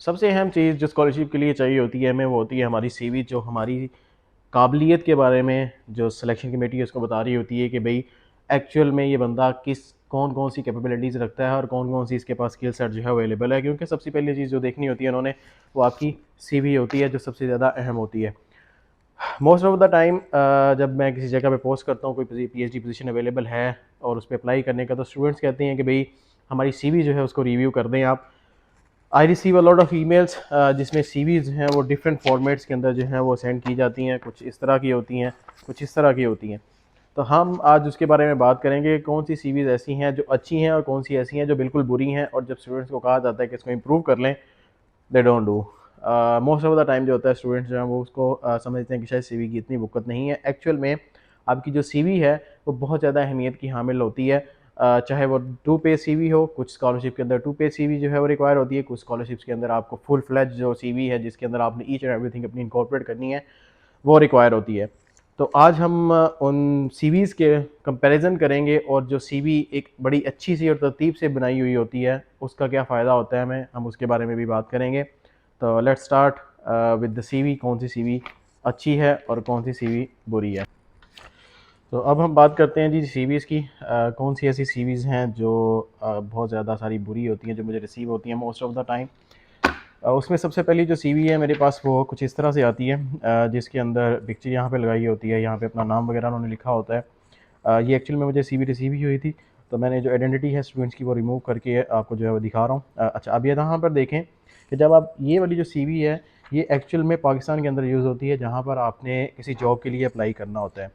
सबसे अहम चीज़ जो स्कॉलरशिप के लिए चाहिए होती है हमें, वो होती है हमारी सीवी, जो हमारी काबिलियत के बारे में जो सिलेक्शन कमेटी है उसको बता रही होती है कि भाई एक्चुअल में ये बंदा कौन कौन सी कैपेबिलिटीज़ रखता है और कौन कौन सी इसके पास स्किल सेट जो है अवेलेबल है। क्योंकि सबसे पहली चीज़ जो देखनी होती है उन्होंने, वो आपकी सीवी होती है, जो सबसे ज़्यादा अहम होती है। मोस्ट ऑफ द टाइम जब मैं किसी जगह पे पोस्ट करता हूँ कोई पीएचडी पोजीशन अवेलेबल है और उस पर अप्लाई करने का, तो स्टूडेंट्स कहते हैं कि भाई हमारी सीवी जो है उसको रिव्यू कर दें आप। I receive a lot of emails जिसमें सीवीज़ हैं वो डिफरेंट फॉर्मेट्स के अंदर जो हैं वो सेंड की जाती हैं। कुछ इस तरह की होती हैं, कुछ इस तरह की होती हैं। तो हम आज उसके बारे में बात करेंगे, कौन सी सीवीज़ ऐसी हैं जो अच्छी हैं और कौन सी ऐसी हैं जो बिल्कुल बुरी हैं, और जब स्टूडेंट्स को कहा जाता है कि इसको इम्प्रूव कर लें, they don't do. Most of the time जो होता है स्टूडेंट्स जो हैं वो उसको समझते हैं कि शायद सीवी की इतनी वक़्त नहीं है। एक्चुअल में आपकी जो सीवी है वो बहुत ज़्यादा अहमियत की हामिल होती है। चाहे वो 2 पेज सीवी हो, कुछ स्कॉलरशिप के अंदर 2 पेज सीवी जो है वो रिक्वायर होती है, कुछ स्कॉलरशिप्स के अंदर आपको फुल फ्लेज जो सीवी है जिसके अंदर आपने ईच एंड एवरीथिंग अपनी इनकॉर्पोरेट करनी है, वो रिक्वायर होती है। तो आज हम उन सीवीज़ के कंपैरिजन करेंगे, और जो सीवी एक बड़ी अच्छी सी और तरतीब से बनाई हुई होती है उसका क्या फ़ायदा होता है हमें, हम उसके बारे में भी बात करेंगे। तो let's start with the CV, कौन सी सीवी अच्छी है और कौन सी सीवी बुरी है। तो अब हम बात करते हैं जी सीवीज़ की। कौन सी ऐसी सीवीज़ हैं जो बहुत ज़्यादा सारी बुरी होती हैं जो मुझे रिसीव होती हैं मोस्ट ऑफ द टाइम। उसमें सबसे पहली जो सीवी है मेरे पास वो कुछ इस तरह से आती है, जिसके अंदर पिक्चर यहाँ पे लगाई होती है, यहाँ पे अपना नाम वगैरह उन्होंने लिखा होता है। ये एक्चुअल में मुझे सीवी रिसीव ही हुई थी, तो मैंने जो आइडेंटिटी है स्टूडेंट्स की वो रिमूव करके आपको जो है वो दिखा रहा हूँ। अच्छा, अब ये यहाँ पर देखें कि जब आप ये वाली जो सीवी है, ये एक्चुअल में पाकिस्तान के अंदर यूज़ होती है जहाँ पर आपने किसी जॉब के लिए अप्लाई करना होता है।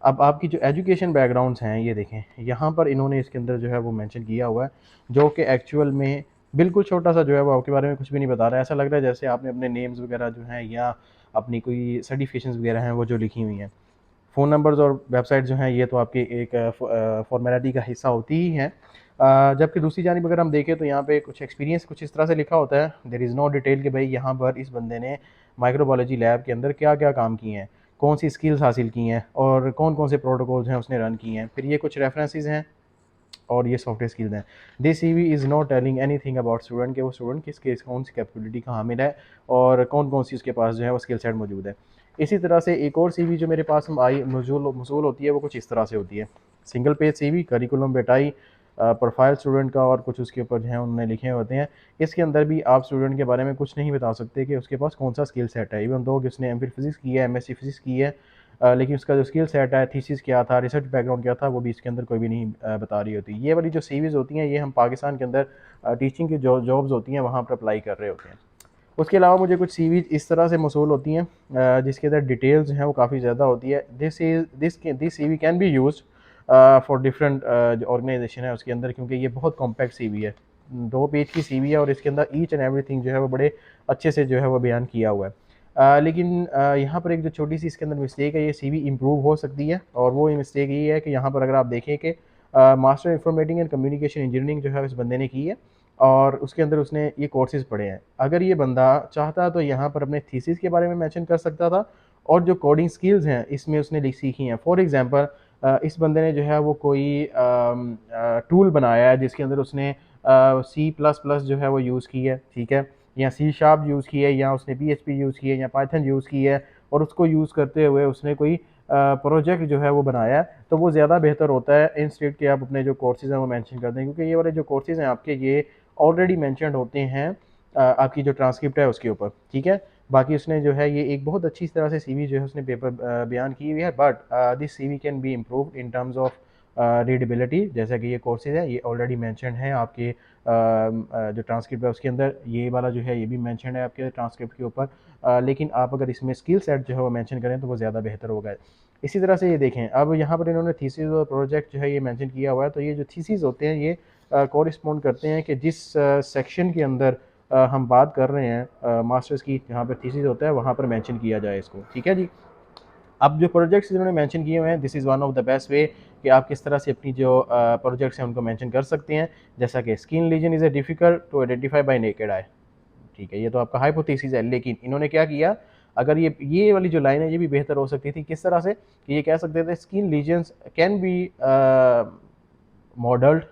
अब आपकी जो एजुकेशन बैकग्राउंड्स हैं ये देखें, यहाँ पर इन्होंने इसके अंदर जो है वो मेंशन किया हुआ है, जो कि एक्चुअल में बिल्कुल छोटा सा जो है वो आपके बारे में कुछ भी नहीं बता रहा है। ऐसा लग रहा है जैसे आपने अपने नेम्स वगैरह जो हैं या अपनी कोई सर्टिफिकेशंस वगैरह हैं वो जो लिखी हुई हैं। फ़ोन नंबर्स और वेबसाइट जो हैं ये तो आपकी एक फॉर्मेलिटी का हिस्सा होती ही हैं। जबकि दूसरी जानिब अगर हम देखें तो यहाँ पे कुछ एक्सपीरियंस कुछ इस तरह से लिखा होता है, देयर इज़ नो डिटेल कि भाई यहाँ पर इस बंदे ने माइक्रोबायोलॉजी लैब के अंदर क्या क्या काम किए हैं, कौन सी स्किल्स हासिल की हैं और कौन कौन से प्रोटोकॉल्स हैं उसने रन किए हैं। फिर ये कुछ रेफरेंसेस हैं और ये सॉफ्टवेयर स्किल्स हैं। This CV is not telling anything about student, कि वो स्टूडेंट किस कौन सी कैपेबिलिटी का हामिल है और कौन कौन सी उसके पास जो है वो स्किल सेट मौजूद है। इसी तरह से एक और सीवी जो मेरे पास मौजूल होती है वो कुछ इस तरह से होती है। Single page CV, curriculum vitae, profile student का और कुछ उसके ऊपर जो है उन्होंने लिखे होते हैं। इसके अंदर भी आप स्टूडेंट के बारे में कुछ नहीं बता सकते कि उसके पास कौन सा स्किल सेट है, इवन दो कि उसने एमफिल फिजिक्स की है, एमएससी फिजिक्स की है, लेकिन उसका जो स्किल सेट है, थीसिस क्या था, रिसर्च बैकग्राउंड क्या था, वो भी इसके अंदर कोई भी नहीं बता रही होती। ये वाली जो सीवीज़ होती हैं ये हम पाकिस्तान के अंदर टीचिंग की जो जॉब्स होती हैं वहाँ पर अप्लाई कर रहे होते हैं। उसके अलावा मुझे कुछ सीवीज इस तरह से मौसूल होती हैं जिसके अंदर डिटेल्स हैं वो काफ़ी ज़्यादा होती है। This CV can be used for different जो ऑर्गेनाइजेशन है उसके अंदर, क्योंकि ये बहुत कॉम्पैक्ट सीवी है, 2 पेज की सीवी है और इसके अंदर ईच एंड एवरीथिंग जो है वो बड़े अच्छे से जो है वो बयान किया हुआ है। लेकिन यहाँ पर एक जो छोटी सी इसके अंदर मिस्टेक है, ये सीवी इम्प्रूव हो सकती है, और वो मिस्टेक ये है कि यहाँ पर अगर आप देखें कि मास्टर इंफॉर्मेटिंग एंड कम्युनिकेशन इंजीनियरिंग जो है इस बंदे ने की है और उसके अंदर उसने ये कोर्सेज़ पढ़े हैं। अगर ये बंदा चाहता तो यहाँ पर अपने थीसिस के बारे में मेंशन कर सकता था, और जो कोडिंग स्किल्स हैं इसमें उसने सीखी हैं। फॉर एग्जांपल इस बंदे ने जो है वो कोई टूल बनाया है जिसके अंदर उसने सी प्लस प्लस जो है वो यूज़ की है, ठीक है, या सी शार्प यूज़ की है, या उसने PHP यूज़ की है, या पाइथन यूज़ की है, और उसको यूज़ करते हुए उसने कोई प्रोजेक्ट जो है वो बनाया है, तो वो ज़्यादा बेहतर होता है इंस्टेड के आप अपने जो कोर्सेज़ हैं वो मेंशन कर दें, क्योंकि ये वाले जो कोर्सेज़ हैं आपके ये ऑलरेडी मेंशन्ड होते हैं आपकी जो ट्रांसक्रिप्ट है उसके ऊपर, ठीक है। बाकी उसने जो है ये एक बहुत अच्छी तरह से सीवी जो है उसने पेपर बयान की हुई है, but this CV can be improved in terms of readability. जैसा कि ये कोर्सेज है ये ऑलरेडी मेंशन्ड है आपके जो ट्रांसक्रिप्ट है उसके अंदर, ये वाला जो है ये भी मेंशन्ड है आपके ट्रांसक्रिप्ट के ऊपर, लेकिन आप अगर इसमें स्किल सेट जो है वो मेंशन करें तो वो ज़्यादा बेहतर होगा। इसी तरह से ये देखें, अब यहाँ पर इन्होंने थीसिस और प्रोजेक्ट जो है ये मेंशन किया हुआ है, तो ये जो थीसिस होते हैं ये कॉरिस्पॉन्ड करते हैं कि जिस सेक्शन के अंदर हम बात कर रहे हैं मास्टर्स की, जहाँ पर थीसिस होता है वहाँ पर मेंशन किया जाए इसको, ठीक है जी। अब जो प्रोजेक्ट्स इन्होंने मेंशन किए हुए हैं, this is one of the best way कि आप किस तरह से अपनी जो प्रोजेक्ट्स हैं उनको मेंशन कर सकते हैं। जैसा कि skin lesion is a difficult to identify by naked eye, ठीक है, ये तो आपका हाइपोथेसिस है, लेकिन इन्होंने क्या किया, अगर ये वाली जो लाइन है ये भी बेहतर हो सकती थी। किस तरह से कि ये कह सकते थे skin lesions can be modelled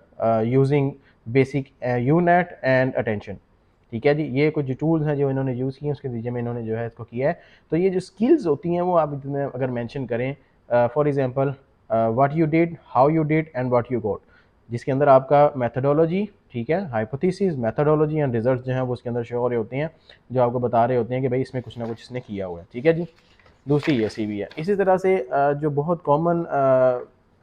using basic unit and attention, ठीक है जी। ये कुछ जो टूल्स हैं जो इन्होंने यूज़ किए हैं उसके नतीजे में इन्होंने जो है इसको किया है। तो ये जो स्किल्स होती हैं वो आप इसमें अगर मेंशन करें, for example what you did, how you did and what you got, जिसके अंदर आपका मेथोडोलॉजी, ठीक है, हाइपोथेसिस, मेथोडोलॉजी एंड रिजल्ट जो हैं वो उसके अंदर शो हो रहे होते हैं, जो आपको बता रहे होते हैं कि भाई इसमें कुछ ना कुछ इसने किया हुआ है। ठीक है जी। दूसरी ये सीवी है। इसी तरह से जो बहुत कॉमन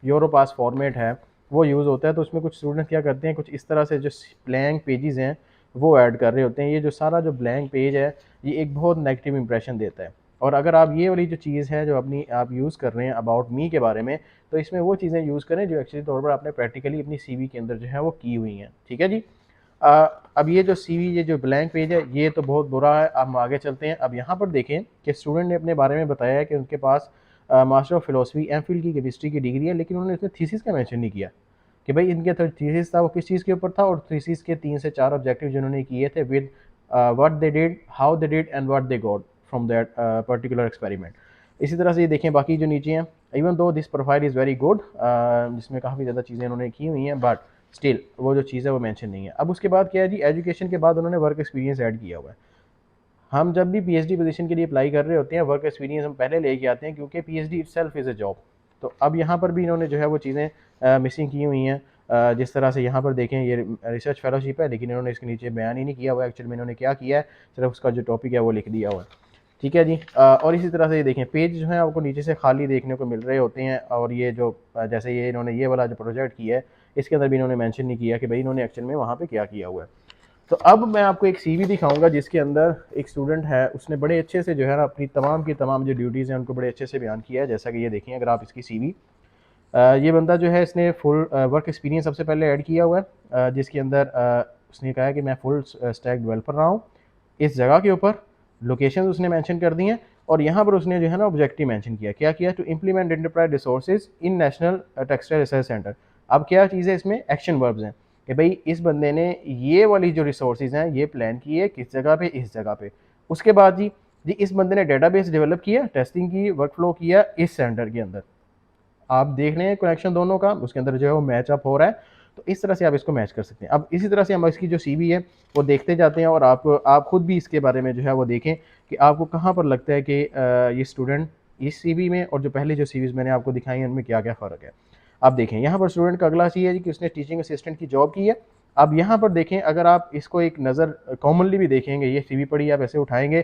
यूरोपास फॉर्मेट है वो यूज़ होता है, तो उसमें कुछ स्टूडेंट क्या करते हैं, कुछ इस तरह से जो ब्लैंक पेजेस हैं वो ऐड कर रहे होते हैं। ये जो सारा जो ब्लैंक पेज है ये एक बहुत नेगेटिव इंप्रेशन देता है। और अगर आप ये वाली जो चीज़ है जो अपनी आप यूज़ कर रहे हैं अबाउट मी के बारे में, तो इसमें वो चीज़ें यूज़ करें जो एक्चुअली तौर पर आपने प्रैक्टिकली अपनी सीवी के अंदर जो है वो की हुई हैं। ठीक है जी। अब ये जो सीवी, ये जो ब्लैंक पेज है ये तो बहुत बुरा है। अब हम आगे चलते हैं। अब यहाँ पर देखें कि स्टूडेंट ने अपने बारे में बताया है कि उनके पास मास्टर ऑफ फिलोसफी एमफिल की केमिस्ट्री की डिग्री है, लेकिन उन्होंने इसमें थीसिस का मेंशन नहीं किया कि भाई इनके थीसिस था वो किस चीज़ के ऊपर था, और थीसिस के 3 से 4 ऑब्जेक्टिव जिन्होंने किए थे with what they did, how they did and what they got from that particular experiment. इसी तरह से ये देखें बाकी जो नीचे हैं, even though this profile is very good, जिसमें काफ़ी ज़्यादा चीज़ें उन्होंने की हुई हैं, बट स्टिल वो जो चीज़ है वो मेंशन नहीं है। अब उसके बाद क्या है जी, एजुकेशन के बाद उन्होंने वर्क एक्सपीरियंस ऐड किया हुआ है। हम जब भी पीएचडी पोजीशन के लिए अप्लाई कर रहे होते हैं वर्क एक्सपीरियंस हम पहले लेके आते हैं, क्योंकि PhD itself is a job. तो अब यहाँ पर भी इन्होंने जो है वो चीज़ें मिसिंग की हुई हैं। जिस तरह से यहाँ पर देखें ये रिसर्च फेलोशिप है, लेकिन इन्होंने इसके नीचे बयान ही नहीं किया हुआ एक्चुअली में इन्होंने क्या किया है, सिर्फ उसका जो टॉपिक है वो लिख दिया हुआ है। ठीक है जी। और इसी तरह से ये देखें पेज जो है आपको नीचे से खाली देखने को मिल रहे होते हैं, और ये जो जैसे ये इन्होंने ये वाला जो प्रोजेक्ट किया है इसके अंदर भी इन्होंने मेंशन नहीं किया कि भाई इन्होंने एक्चुअल में वहाँ पे क्या किया हुआ है। तो अब मैं आपको एक सीवी दिखाऊंगा जिसके अंदर एक स्टूडेंट है, उसने बड़े अच्छे से जो है ना अपनी तमाम की तमाम जो ड्यूटीज़ हैं उनको बड़े अच्छे से बयान किया है। जैसा कि ये देखें अगर आप इसकी सीवी, ये बंदा जो है इसने फुल वर्क एक्सपीरियंस सबसे पहले ऐड किया हुआ है, जिसके अंदर उसने कहा है कि मैं फुल स्टैक डेवलपर रहा हूँ इस जगह के ऊपर। लोकेशन उसने मेंशन कर दी हैं, और यहाँ पर उसने जो है ना ऑब्जेक्टिव मेंशन किया, क्या किया, to implement enterprise resources in national textile research centre. अब क्या चीज़ है इसमें, एक्शन वर्ब्स हैं कि भाई इस बंदे ने ये वाली जो रिसोर्सेज हैं ये प्लान की है किस जगह पे, इस जगह पे। उसके बाद जी इस बंदे ने डेटाबेस डेवलप किया, टेस्टिंग की, वर्कफ्लो किया इस सेंटर के अंदर। आप देख रहे हैं कनेक्शन दोनों का, उसके अंदर जो है वो मैच अप हो रहा है। तो इस तरह से आप इसको मैच कर सकते हैं। अब इसी तरह से हम इसकी जो सीवी है वो देखते जाते हैं, और आप खुद भी इसके बारे में जो है वो देखें कि आपको कहाँ पर लगता है कि ये स्टूडेंट इस सीवी में और जो पहले जो सीवीज मैंने आपको दिखाई हैं उनमें क्या क्या फ़र्क है। आप देखें यहाँ पर स्टूडेंट का अगला सी है जी कि उसने टीचिंग असिस्टेंट की जॉब की है। अब यहाँ पर देखें अगर आप इसको एक नज़र कॉमनली भी देखेंगे, ये सीवी पढ़ी आप ऐसे उठाएंगे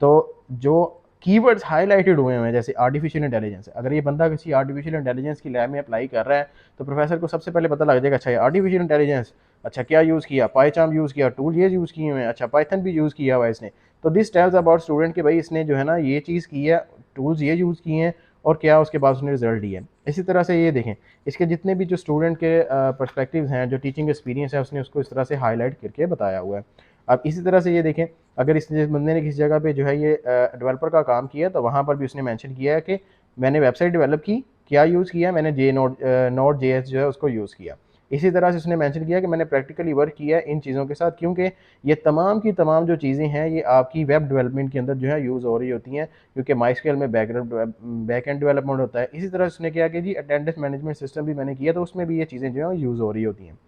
तो जो कीवर्ड्स हाईलाइटेड हुए हैं जैसे आर्टिफिशियल इंटेलिजेंस, अगर ये बंदा किसी आर्टिफिशियल इंटेलिजेंस की लैब में अप्लाई कर रहा है तो प्रोफेसर को सबसे पहले पता लग जाएगा अच्छा ये आर्टिफिशियल इंटेलिजेंस, अच्छा क्या यूज़ किया, पाईचार्म यूज़ किया, टूल ये यूज़ किए हुए हैं, अच्छा पाइथन भी यूज़ किया हुआ है इसने। तो दिस टेल्स अबाउट स्टूडेंट कि भाई इसने जो है ना ये चीज़ की है, टूल्स ये यूज़ किए हैं, और क्या उसके बाद उसने रिजल्ट दिए। इसी तरह से ये देखें इसके जितने भी जो स्टूडेंट के पर्सपेक्टिव्स हैं, जो टीचिंग एक्सपीरियंस है, उसने उसको इस तरह से हाईलाइट करके बताया हुआ है। अब इसी तरह से ये देखें अगर इस बंदे ने किसी जगह पे जो है ये डेवलपर का काम किया तो वहाँ पर भी उसने मेंशन किया है कि मैंने वेबसाइट डेवलप की, क्या यूज़ किया, मैंने नोट जेएस जो है उसको यूज़ किया। इसी तरह से उसने मेंशन किया कि मैंने प्रैक्टिकली वर्क किया है इन चीज़ों के साथ, क्योंकि ये तमाम की तमाम जो चीज़ें हैं ये आपकी वेब डेवलपमेंट के अंदर जो है यूज़ हो रही होती हैं, क्योंकि माइस्क्ल में बैक एंड डेवलपमेंट होता है। इसी तरह से उसने किया कि जी अटेंडेंस मैनेजमेंट सिस्टम भी मैंने किया, तो उसमें भी ये चीज़ें जो है यूज़ हो रही होती हैं।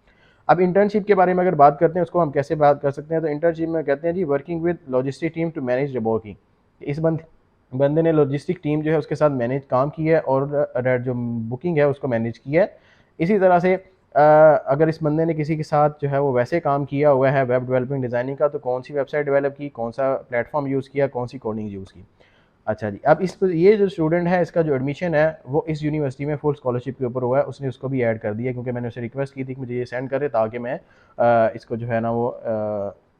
अब इंटर्नशिप के बारे में अगर बात करते हैं उसको हम कैसे बात कर सकते हैं, तो इंटर्नशिप में कहते हैं जी working with logistic team to manage rebooking. इस बंदे ने लॉजिस्टिक टीम जो है उसके साथ मैनेज काम किया है और जो बुकिंग है उसको मैनेज किया है। इसी तरह से अगर इस बंदे ने किसी के साथ जो है वो वैसे काम किया हुआ है वेब डेवलपिंग डिज़ाइनिंग का, तो कौन सी वेबसाइट डेवलप की, कौन सा प्लेटफॉर्म यूज़ किया, कौन सी कोडिंग यूज़ की। अच्छा जी, अब इस ये जो स्टूडेंट है इसका जो एडमिशन है वो इस यूनिवर्सिटी में फुल स्कॉलरशिप के ऊपर हुआ है, उसने उसको भी ऐड कर दिया, क्योंकि मैंने उसे रिक्वेस्ट की थी कि मुझे ये सेंड करे ताकि मैं इसको जो है ना वो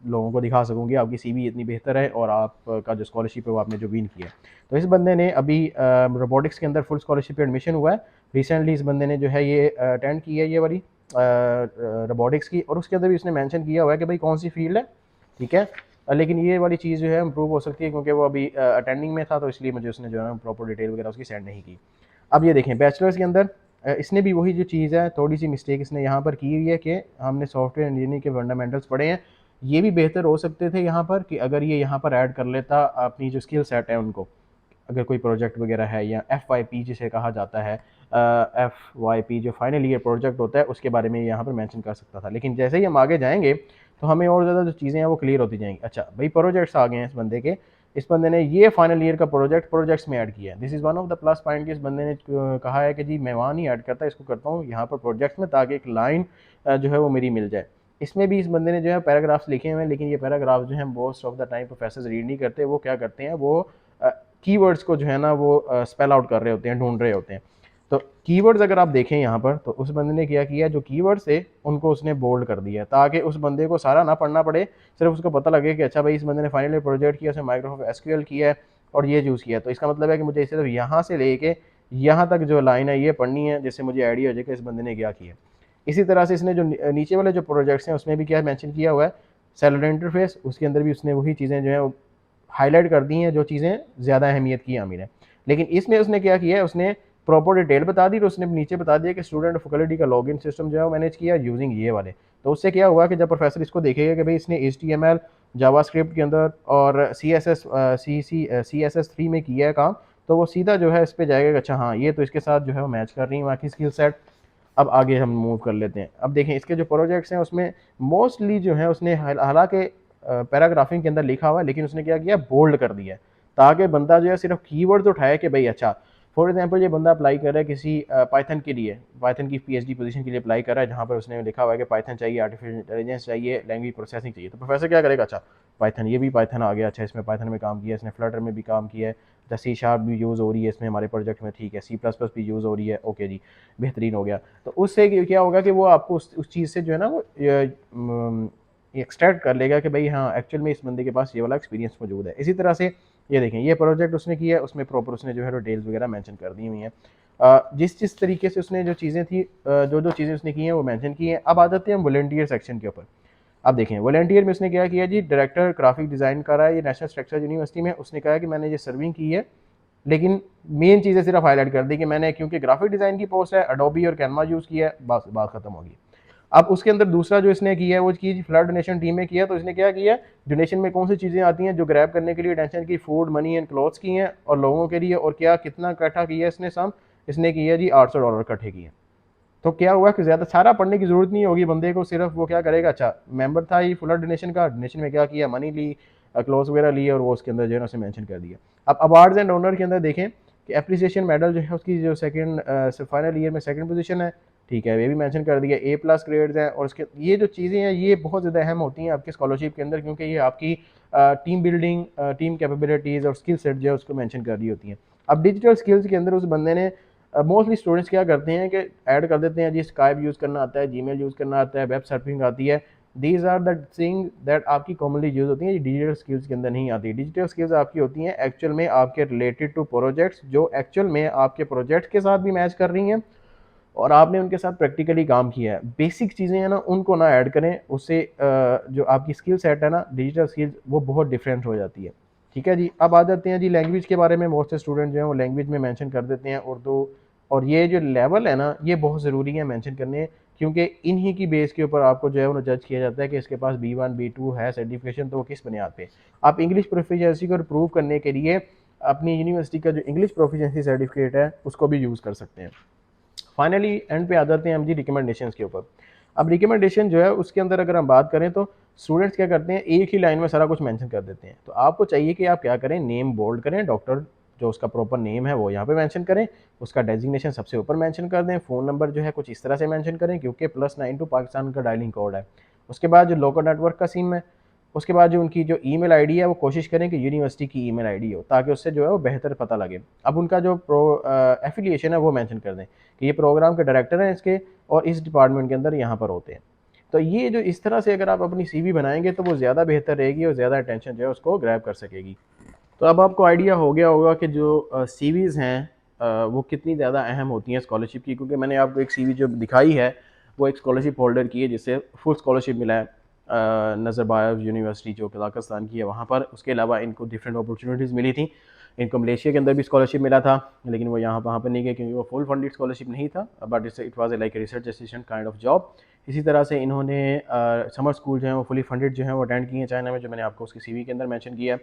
लोगों को दिखा सकूँगी आपकी सीवी इतनी बेहतर है और आपका जो स्कॉलरशिप है वो आपने जो विन किया है। तो इस बंदे ने अभी रोबोटिक्स के अंदर फुल स्कॉलरशिप पे एडमिशन हुआ है। रिसेंटली इस बंदे ने जो है ये अटेंड की है ये वाली रोबोटिक्स की, और उसके अंदर भी उसने मेंशन किया हुआ है कि भाई कौन सी फील्ड है। ठीक है, लेकिन ये वाली चीज़ जो है इम्प्रूव हो सकती है, क्योंकि वो अभी अटेंडिंग में था, तो इसलिए मुझे उसने जो है प्रॉपर डिटेल वगैरह उसकी सेंड नहीं की। अब ये देखें बैचलर्स के अंदर इसने भी वही जो चीज़ है, थोड़ी सी मिस्टेक इसने यहाँ पर की हुई है कि हमने सॉफ्टवेयर इंजीनियरिंग के फंडामेंटल्स पढ़े हैं, ये भी बेहतर हो सकते थे यहाँ पर कि अगर ये यहाँ पर ऐड कर लेता अपनी जो स्किल सेट है उनको, अगर कोई प्रोजेक्ट वगैरह है या FYP जिसे कहा जाता है, FYP जो फाइनल ईयर प्रोजेक्ट होता है उसके बारे में यहाँ पर मेंशन कर सकता था। लेकिन जैसे ही हम आगे जाएंगे तो हमें और ज़्यादा जो चीज़ें हैं वो क्लियर होती जाएंगी। अच्छा भाई, प्रोजेक्ट्स आ गए हैं इस बंदे के, इस बंदे ने ये फाइनल ईयर का प्रोजेक्ट्स में ऐड किया है। This is one of the plus point कि इस बंदे ने कहा है कि जी मैं वहाँ नहीं ऐड करता, इसको करता हूँ यहाँ पर प्रोजेक्ट्स में, ताकि एक लाइन जो है वो मेरी मिल जाए। इसमें भी इस बंदे ने जो है पैराग्राफ्स लिखे हुए हैं, लेकिन ये पैराग्राफ जो है most of the time professor read नहीं करते। वो क्या करते हैं, वो कीवर्ड्स को जो है ना वो स्पेल आउट कर रहे होते हैं, ढूंढ रहे होते हैं। तो कीवर्ड्स अगर आप देखें यहाँ पर, तो उस बंदे ने क्या किया, जो कीवर्ड्स थे उनको उसने बोल्ड कर दिया, ताकि उस बंदे को सारा ना पढ़ना पड़े, सिर्फ उसको पता लगे कि अच्छा भाई इस बंदे ने फाइनली प्रोजेक्ट किया, उसने माइक्रोसॉफ्ट एसक्यूएल किया है और ये यूज़ किया। तो इसका मतलब है कि मुझे सिर्फ यहाँ से लेके यहाँ तक जो लाइन है ये पढ़नी है, जिससे मुझे आइडिया हो जाए कि इस बंदे ने क्या किया। इसी तरह से इसने जो नीचे वाले जो प्रोजेक्ट्स हैं उसमें भी क्या मेंशन किया हुआ है, सेलुलर इंटरफेस, उसके अंदर भी उसने वही चीज़ें जो है हाईलाइट कर दी हैं जो चीज़ें ज़्यादा अहमियत की आमिर हैं। लेकिन इसमें उसने क्या किया है, उसने प्रॉपर डिटेल बता दी, तो उसने नीचे बता दिया कि स्टूडेंट फैकल्टी का लॉगिन सिस्टम जो है वो मैनेज किया यूजिंग ये वाले। तो उससे क्या हुआ कि जब प्रोफेसर इसको देखेगा कि भाई इसने HTML जावास्क्रिप्ट के अंदर और CSS3 में किया है काम, तो वो सीधा जो है इस पर जाएगा कि अच्छा हाँ ये तो इसके साथ जो है वो मैच कर रही है बाकी स्किल सेट। अब आगे हम मूव कर लेते हैं। अब देखें इसके जो प्रोजेक्ट्स हैं उसमें मोस्टली जो है उसने हालांकि पैराग्राफिंग के अंदर लिखा हुआ है, लेकिन उसने क्या किया, बोल्ड कर दिया है, ताकि बंदा जो है सिर्फ कीवर्ड्स उठाए कि भाई अच्छा फॉर एग्जांपल ये बंदा अप्लाई कर रहा है किसी पाइथन के लिए, पाइथन की PhD पोजीशन के लिए अप्लाई कर रहा है, जहाँ पर उसने लिखा हुआ है कि पाइथन चाहिए, आर्टिफिशियल इंटेलिजेंस चाहिए, लैंग्वेज प्रोसेसिंग चाहिए। तो प्रोफेसर क्या करेगा, अच्छा पाइथन, ये भी पाइथन आ गया, अच्छा इसमें पाइथन में काम किया, इसने फ्लटर में भी काम किया है, C# भी यूज़ हो रही है इसमें हमारे प्रोजेक्ट में, ठीक है, C++ भी यूज़ हो रही है, ओके जी बेहतरीन हो गया। तो उससे क्या होगा कि वो आपको उस चीज़ से जो है ना वो एक्सट्रैक्ट कर लेगा कि भाई हाँ एक्चुअल में इस बंदे के पास ये वाला एक्सपीरियंस मौजूद है। इसी तरह से ये देखें, ये प्रोजेक्ट उसने किया है, उसमें प्रॉपर उसने जो है डिटेल्स वगैरह मेंशन कर दी हुई हैं। जिस तरीके से उसने जो चीज़ें थी, जो चीज़ें उसने की हैं वो मेंशन की हैं। अब आ जाते हैं वॉलंटियर सेक्शन के ऊपर। अब देखें वॉलंटियर में उसने क्या किया जी, डायरेक्टर ग्राफिक डिज़ाइन कर रहा है ये नेशनल स्ट्रक्चर यूनिवर्सिटी में। उसने कहा कि मैंने ये सर्विंग की है, लेकिन मेन चीज़ें सिर्फ हाईलाइट कर दी कि मैंने क्योंकि ग्राफिक डिज़ाइन की पोस्ट है, एडोबी और कैनवा यूज़ किया है, बस बात खत्म होगी। अब उसके अंदर दूसरा जो इसने किया है वो की फ्लड डोनेशन टीम में किया। तो इसने क्या किया, डोनेशन में कौन सी चीज़ें आती हैं जो ग्रैब करने के लिए टेंशन की, फूड, मनी एंड क्लॉथ्स की हैं और लोगों के लिए, और क्या कितना इकट्ठा किया इसने सम, इसने किया जी $800 इकट्ठे किए। तो क्या हुआ कि ज़्यादा सारा पढ़ने की ज़रूरत नहीं होगी बंदे को, सिर्फ वो क्या करेगा, अच्छा मेंबर था ये फ्लड डोनेशन का, डोनेशन में क्या किया, मनी ली, क्लॉथ्स वगैरह लिए, और वो उसके अंदर जो है उसे मेंशन कर दिया। अब अवार्ड्स एंड ऑनर के अंदर देखें कि एप्रिसिएशन मेडल जो है उसकी जो सेकंड फाइनल ईयर में सेकंड पोजीशन है, ठीक है, ये भी मेंशन कर दिया, A+ ग्रेड्स हैं। और इसके ये जो चीज़ें हैं ये बहुत ज़्यादा अहम होती हैं आपकी स्कॉलरशिप के अंदर, क्योंकि ये आपकी टीम बिल्डिंग, टीम कैपेबिलिटीज़ और स्किल सेट जो है उसको मेंशन कर दी होती हैं। अब डिजिटल स्किल्स के अंदर उस बंदे ने मोस्टली स्टूडेंट्स क्या करते हैं कि ऐड कर देते हैं जी स्काइप यूज़ करना आता है, जीमेल यूज़ करना आता है, वेब सर्फिंग आती है। These are the thing that आपकी कॉमनली यूज़ होती हैं, ये डिजिटल स्किल्स के अंदर नहीं आती। डिजिटल स्किल्स आपकी होती हैं एक्चुअल में आपके रिलेटेड टू प्रोजेक्ट्स, जो एक्चुअल में आपके प्रोजेक्ट के साथ भी मैच कर रही हैं और आपने उनके साथ प्रैक्टिकली काम किया है। बेसिक चीज़ें हैं ना उनको ना ऐड करें, उससे जो आपकी स्किल सेट है ना डिजिटल स्किल्स वो बहुत डिफरेंट हो जाती है। ठीक है जी। अब आ जाते हैं जी लैंग्वेज के बारे में। बहुत से स्टूडेंट जो हैं वो लैंग्वेज में मेंशन कर देते हैं उर्दू, और ये जो लेवल है ना ये बहुत ज़रूरी है मेंशन करने, क्योंकि इन्हीं की बेस के ऊपर आपको जो है वो जज किया जाता है कि इसके पास B1 B2 है सर्टिफिकेशन, तो वो किस बुनियाद पे। आप इंग्लिश प्रोफिशिएंसी को प्रूव करने के लिए अपनी यूनिवर्सिटी का जो इंग्लिश प्रोफिशिएंसी सर्टिफिकेट है उसको भी यूज़ कर सकते हैं। फाइनली एंड पे आ जाते हैं हम जी रिकमेंडेशन के ऊपर। अब रिकमेंडेशन जो है उसके अंदर अगर हम बात करें तो स्टूडेंट्स क्या करते हैं, एक ही लाइन में सारा कुछ मेंशन कर देते हैं। तो आपको चाहिए कि आप क्या करें, नेम बोल्ड करें, डॉक्टर जो उसका प्रॉपर नेम है वो यहाँ पे मेंशन करें, उसका डेजिग्नेशन सबसे ऊपर मेंशन कर दें, फ़ोन नंबर जो है कुछ इस तरह से मेंशन करें क्योंकि +92 पाकिस्तान का डायलिंग कोड है। उसके बाद जो लोकल नेटवर्क का सिम है, उसके बाद जो उनकी जो ईमेल आईडी है वो कोशिश करें कि यूनिवर्सिटी की ईमेल आईडी हो, ताकि उससे जो है वो बेहतर पता लगे। अब उनका जो एफिलिएशन है वो मेंशन कर दें कि ये प्रोग्राम के डायरेक्टर हैं इसके और इस डिपार्टमेंट के अंदर यहाँ पर होते हैं। तो ये जो इस तरह से अगर आप अपनी CV बनाएंगे तो वो ज़्यादा बेहतर रहेगी और ज़्यादा अटेंशन जो है उसको ग्रैब कर सकेगी। तो अब आपको आइडिया हो गया होगा कि जो CVs हैं वो कितनी ज़्यादा अहम होती हैं स्कॉलरशिप की, क्योंकि मैंने आपको एक CV जो दिखाई है वो एक स्कॉलरशिप होल्डर की है जिससे फुल स्कॉलरशिप मिला है नज़रबायव यूनिवर्सिटी जो कज़ाकिस्तान की है वहाँ पर। उसके अलावा इनको डिफरेंट अपॉर्चुनिटीज़ मिली थी, इनको मलेशिया के अंदर भी स्कॉलरशिप मिला था, लेकिन वो वहाँ पर नहीं गए क्योंकि वो फुल फंडेड स्कॉलरशिप नहीं था, but it was like a research assistant kind of job. इसी तरह से इन्होंने समर स्कूल जो है वो फुली फंडेड जो है वो अटेंड किए हैं चाइना में, जो मैंने आपको उसकी CV के अंदर मेंशन किया है।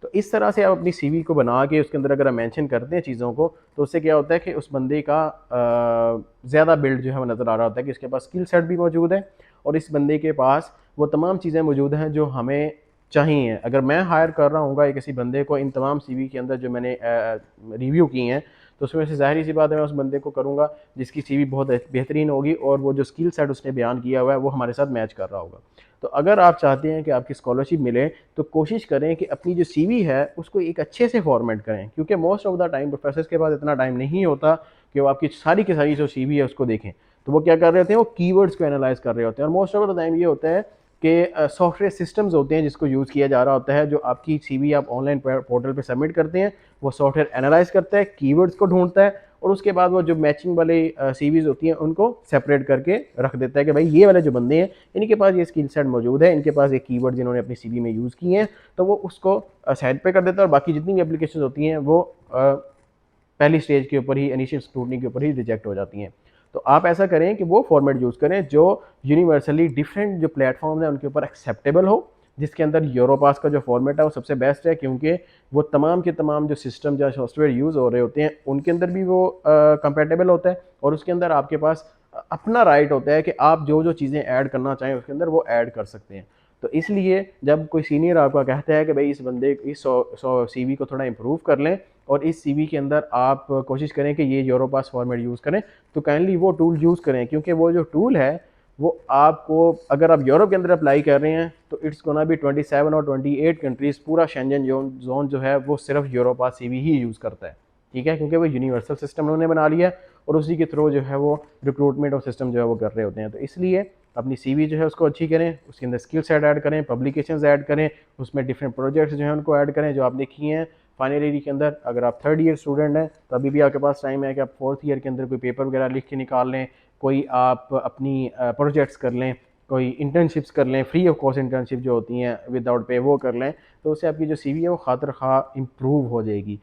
तो इस तरह से आप अपनी CV को बना के उसके अंदर अगर आप मेंशन करते हैं चीज़ों को, तो उससे क्या होता है कि उस बंदे का ज़्यादा बिल्ड जो है वो नज़र आ रहा होता है कि इसके पास स्किल सेट भी मौजूद है और इस बंदे के पास वो तमाम चीज़ें मौजूद हैं जो हमें चाहिए। अगर मैं हायर कर रहा हूँ किसी बंदे को इन तमाम सीवी के अंदर जो मैंने रिव्यू की हैं, तो उसमें से ज़ाहिर सी बात है मैं उस बंदे को करूँगा जिसकी सीवी बहुत बेहतरीन होगी और वो जो स्किल सेट उसने बयान किया हुआ है वो हमारे साथ मैच कर रहा होगा। तो अगर आप चाहते हैं कि आपकी स्कॉलरशिप मिले तो कोशिश करें कि अपनी जो सीवी है उसको एक अच्छे से फॉर्मेट करें, क्योंकि most of the time professors के पास इतना टाइम नहीं होता कि वो आपकी सारी की सारी जो सीवी है उसको देखें। तो वो क्या कर रहे होते हैं, वो कीवर्ड्स को एनालाइज कर रहे होते हैं। और मोस्ट ऑफ द टाइम ये होता है कि सॉफ्टवेयर सिस्टम्स होते हैं जिसको यूज़ किया जा रहा होता है, जो आपकी सीवी आप ऑनलाइन पोर्टल पे सबमिट करते हैं, वो सॉफ्टवेयर एनालाइज करता है, कीवर्ड्स को ढूंढता है और उसके बाद वो जो मैचिंग वाले सीवीज़ होती हैं उनको सेपरेट करके रख देता है कि भाई ये वाले जो बंदे हैं इनके पास ये स्किल सेट मौजूद है, इनके पास ये कीवर्ड जिन्होंने अपनी सीवी में यूज़ किए हैं, तो वो उसको साइड पे कर देता है और बाकी जितनी भी एप्लीकेशन होती हैं वो पहली स्टेज के ऊपर ही, इनिशियल स्क्रूटनी के ऊपर ही रिजेक्ट हो जाती हैं। तो आप ऐसा करें कि वो फॉर्मेट यूज़ करें जो यूनिवर्सली डिफरेंट जो प्लेटफॉर्म है उनके ऊपर एक्सेप्टेबल हो, जिसके अंदर यूरोपास का जो फॉर्मेट है वो सबसे बेस्ट है, क्योंकि वो तमाम के तमाम जो सिस्टम जो सॉफ्टवेयर यूज़ हो रहे होते हैं उनके अंदर भी वो कंपेटेबल होता है और उसके अंदर आपके पास अपना राइट होता है कि आप जो जो चीज़ें ऐड करना चाहें उसके अंदर वो ऐड कर सकते हैं। तो इसलिए जब कोई सीनियर आपका कहता है कि भाई इस बंदे इस सीवी को थोड़ा इम्प्रूव कर लें और इस सीवी के अंदर आप कोशिश करें कि ये यूरोपास फॉर्मेट यूज़ करें, तो काइंडली वो टूल यूज़ करें, क्योंकि वो जो टूल है वो आपको, अगर आप यूरोप के अंदर अप्लाई कर रहे हैं तो इट्स गोना बी 27 और 28 कंट्रीज़, पूरा शेंजन जोन जो है वो सिर्फ यूरोपास सीवी ही यूज़ करता है। ठीक है, क्योंकि वो यूनिवर्सल सिस्टम उन्होंने बना लिया और उसी के थ्रू जो है वो रिक्रूटमेंट और सिस्टम जो है वो कर रहे होते हैं। तो इसलिए अपनी सीवी जो है उसको अच्छी करें, उसके अंदर स्किल सेट ऐड करें, पब्लिकेशंस ऐड करें, उसमें डिफरेंट प्रोजेक्ट्स जो हैं उनको ऐड करें जो आपने किए हैं फाइनल ईयर के अंदर। अगर आप थर्ड ईयर स्टूडेंट हैं तो अभी भी आपके पास टाइम है कि आप फोर्थ ईयर के अंदर कोई पेपर वगैरह लिख के निकाल लें, कोई आप अपनी प्रोजेक्ट्स कर लें, कोई इंटर्नशिप्स कर लें, फ्री ऑफ कॉस्ट इंटर्नशिप जो होती हैं विदाउट पे वो कर लें, तो उससे आपकी जो सीवी है वो खातिर खा इम्प्रूव हो जाएगी।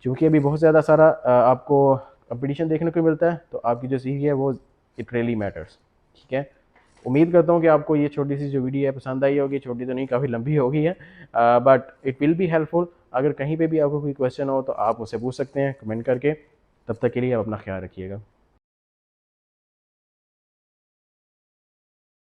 क्योंकि अभी बहुत ज़्यादा सारा आपको कंपटीशन देखने को मिलता है, तो आपकी जो सीवी है वो इट रियली मैटर्स। ठीक है, उम्मीद करता हूँ कि आपको ये छोटी सी जो वीडियो है पसंद आई होगी। छोटी तो नहीं, काफ़ी लंबी हो गई है, but it will be helpful. अगर कहीं पे भी आपको कोई क्वेश्चन हो तो आप उसे पूछ सकते हैं कमेंट करके। तब तक के लिए आप अपना ख्याल रखिएगा।